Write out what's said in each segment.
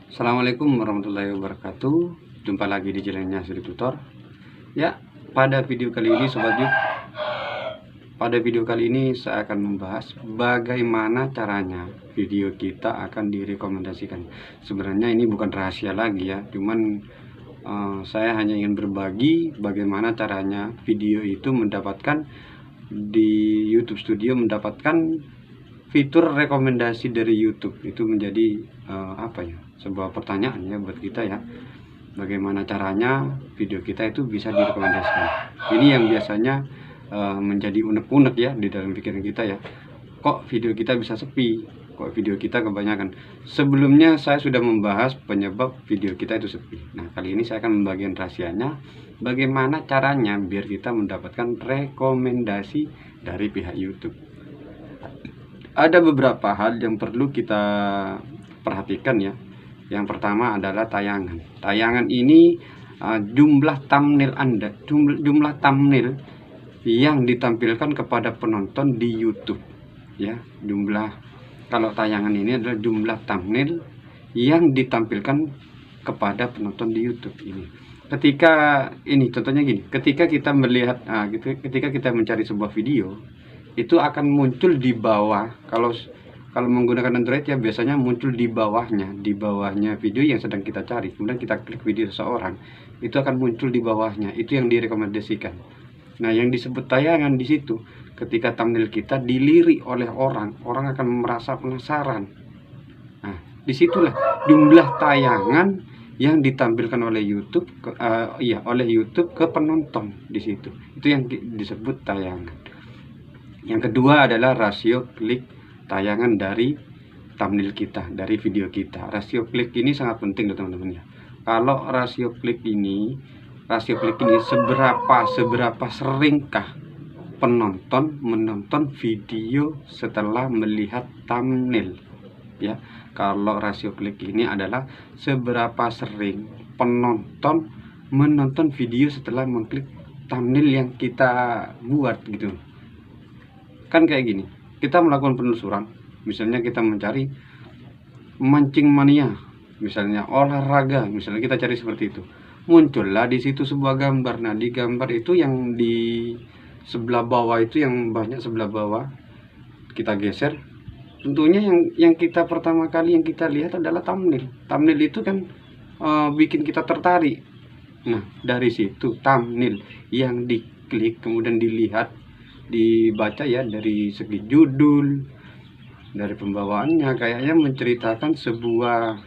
Assalamualaikum warahmatullahi wabarakatuh. Jumpa lagi di channelnya Suri Tutor. Ya, pada video kali ini Sobat Yuk, pada video kali ini saya akan membahas bagaimana caranya video kita akan direkomendasikan. Sebenarnya ini bukan rahasia lagi ya, cuman saya hanya ingin berbagi bagaimana caranya video itu mendapatkan di YouTube Studio mendapatkan fitur rekomendasi dari YouTube. Itu menjadi sebuah pertanyaan ya buat kita ya, bagaimana caranya video kita itu bisa direkomendasikan. Ini yang biasanya menjadi unek-unek ya di dalam pikiran kita ya, kok video kita bisa sepi, kok video kita kebanyakan. Sebelumnya saya sudah membahas penyebab video kita itu sepi. Nah, kali ini saya akan membagikan rahasianya, bagaimana caranya biar kita mendapatkan rekomendasi dari pihak YouTube. Ada beberapa hal yang perlu kita perhatikan ya. Yang pertama adalah tayangan. Tayangan ini jumlah thumbnail Anda, jumlah thumbnail yang ditampilkan kepada penonton di YouTube ya. Kalau tayangan ini adalah jumlah thumbnail yang ditampilkan kepada penonton di YouTube ini. Contohnya gini, ketika kita melihat ketika kita mencari sebuah video, itu akan muncul di bawah. Kalau menggunakan Android ya biasanya muncul di bawahnya video yang sedang kita cari. Kemudian kita klik video seseorang, itu akan muncul di bawahnya. Itu yang direkomendasikan. Nah, yang disebut tayangan di situ, ketika thumbnail kita dilirik oleh orang akan merasa penasaran. Nah, disitulah jumlah tayangan yang ditampilkan oleh YouTube ke penonton di situ. Itu yang disebut tayangan. Yang kedua adalah rasio klik tayangan dari thumbnail kita, dari video kita. Rasio klik ini sangat penting teman-teman ya. Kalau rasio klik ini seberapa seringkah penonton menonton video setelah melihat thumbnail ya. Kalau rasio klik ini adalah seberapa sering penonton menonton video setelah mengklik thumbnail yang kita buat gitu. Kan kayak gini, kita melakukan penelusuran, misalnya kita mencari mancing mania, misalnya olahraga, misalnya kita cari seperti itu, muncullah di situ sebuah gambar. Nah, di gambar itu yang di sebelah bawah itu, yang banyak sebelah bawah, kita geser. Tentunya yang kita pertama kali yang kita lihat adalah thumbnail. Thumbnail itu kan bikin kita tertarik. Nah, dari situ thumbnail yang diklik kemudian dilihat, dibaca ya, dari segi judul, dari pembawaannya, kayaknya menceritakan sebuah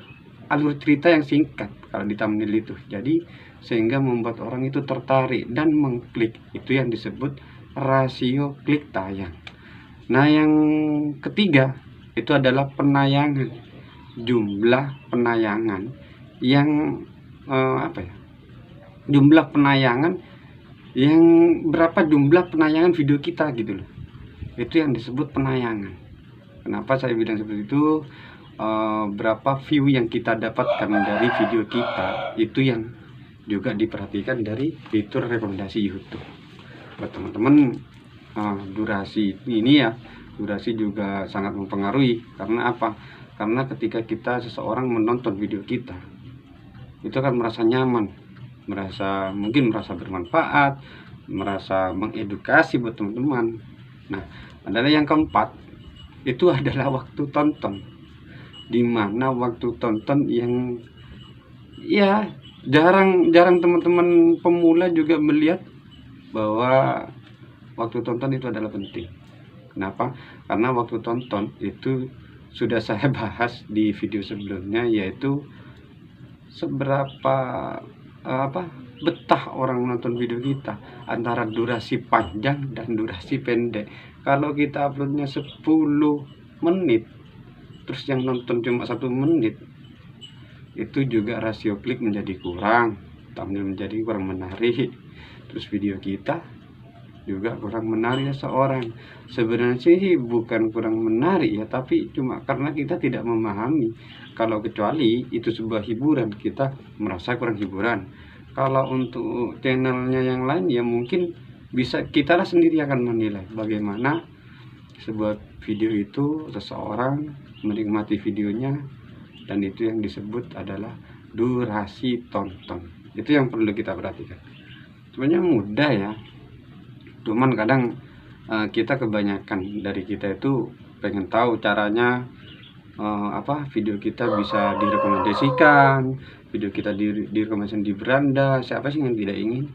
alur cerita yang singkat kalau di thumbnail itu. Jadi sehingga membuat orang itu tertarik dan mengklik. Itu yang disebut rasio klik tayang. Nah, yang ketiga itu adalah penayangan. Jumlah penayangan yang jumlah penayangan yang berapa jumlah penayangan video kita gitu loh. Itu yang disebut penayangan. Kenapa saya bilang seperti itu? Berapa view yang kita dapatkan dari video kita, itu yang juga diperhatikan dari fitur rekomendasi YouTube. Buat teman-teman, durasi ini ya, durasi juga sangat mempengaruhi. Karena apa? Karena ketika seseorang menonton video kita, itu akan merasa nyaman, mungkin merasa bermanfaat, merasa mengedukasi buat teman-teman. Nah, adalah yang keempat, itu adalah waktu tonton. Dimana waktu tonton yang ya jarang teman-teman pemula juga melihat bahwa waktu tonton itu adalah penting. Kenapa? Karena waktu tonton itu sudah saya bahas di video sebelumnya, yaitu seberapa betah orang menonton video kita, antara durasi panjang dan durasi pendek. Kalau kita uploadnya 10 menit terus yang nonton cuma 1 menit, itu juga rasio klik menjadi kurang, thumbnail menjadi kurang menarik, terus video kita juga kurang menarik seorang. Sebenarnya sih bukan kurang menarik ya, tapi cuma karena kita tidak memahami. Kalau kecuali itu sebuah hiburan, kita merasa kurang hiburan. Kalau untuk channelnya yang lain ya mungkin bisa kita lah sendiri akan menilai bagaimana sebuah video itu, seseorang menikmati videonya dan itu yang disebut adalah durasi tonton. Itu yang perlu kita perhatikan. Sebenarnya mudah ya, cuman kadang kita kebanyakan dari kita itu pengen tahu caranya video kita bisa direkomendasikan, video kita direkomendasikan di beranda. Siapa sih yang tidak ingin?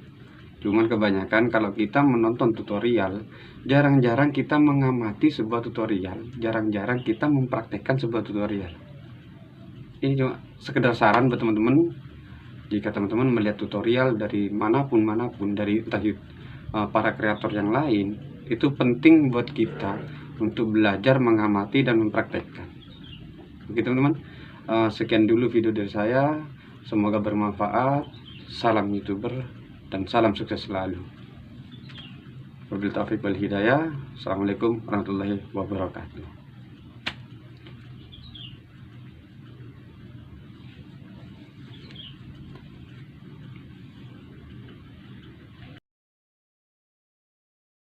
Cuman kebanyakan kalau kita menonton tutorial, jarang-jarang kita mengamati sebuah tutorial, jarang-jarang kita mempraktekkan sebuah tutorial. Ini cuma sekedar saran buat teman-teman. Jika teman-teman melihat tutorial dari manapun dari entah para kreator yang lain, itu penting buat kita untuk belajar mengamati dan mempraktekkan. Oke teman-teman, sekian dulu video dari saya, semoga bermanfaat. Salam YouTuber dan salam sukses selalu. Wabillahi taufiq wal hidayah. Assalamualaikum warahmatullahi wabarakatuh.